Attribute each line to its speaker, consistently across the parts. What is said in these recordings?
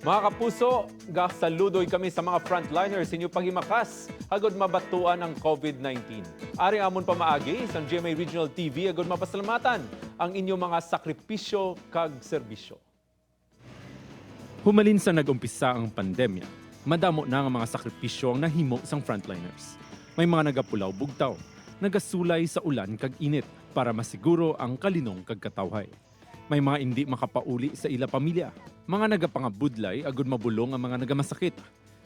Speaker 1: Mga kapuso, saludoy kami sa mga frontliners inyo paghimakas agod mabatuan ang COVID-19. Ari amon pamaagi sa GMA Regional TV agod mapasalamatan ang inyong mga sakripisyo kag serbisyo. Humalin sa nag-umpisa ang pandemya, madamo na ang mga sakripisyo ang nahimo sang frontliners. May mga nagapulaw bugtaw, nagasulay sa ulan kag init para masiguro ang kalinong kag katawhay. May mga hindi makapauli sa ila pamilya, mga nagapangabudlay agud mabulong ang mga nagamasakit,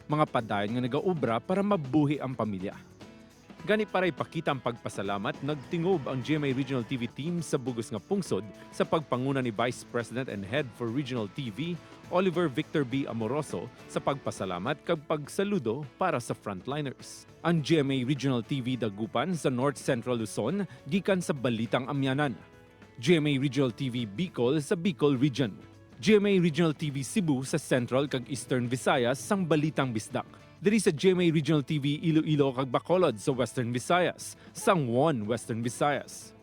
Speaker 1: mga padayon nga nagaubra para mabuhi ang pamilya. Gani para ipakita ang pagpasalamat, nagtingob ang GMA Regional TV team sa bugos nga pungsod sa pagpanguna ni Vice President and Head for Regional TV, Oliver Victor B. Amoroso, sa pagpasalamat kag pagsaludo para sa frontliners. Ang GMA Regional TV dagupan sa North Central Luzon gikan sa Balitang Amyanan. GMA Regional TV Bicol sa Bicol Region. GMA Regional TV Cebu sa Central kag Eastern Visayas sang Balitang Bisdak. Diri sa GMA Regional TV Iloilo kag Bacolod sa Western Visayas, sang One Western Visayas.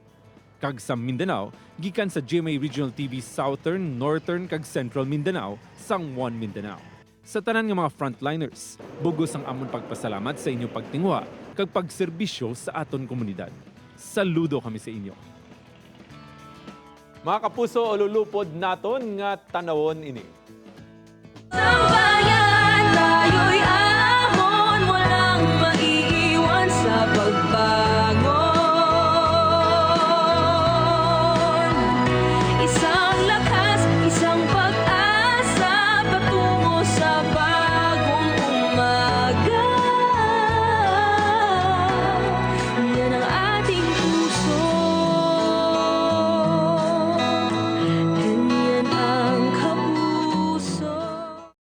Speaker 1: Kag sa Mindanao, gikan sa GMA Regional TV Southern, Northern kag Central Mindanao, sang One Mindanao. Sa tanan nga mga frontliners, bugos ang amon pagpasalamat sa inyong pagtingwa kag pagserbisyo sa aton komunidad. Saludo kami sa inyo. Mga kapuso, ululupod naton nga tanawon ini.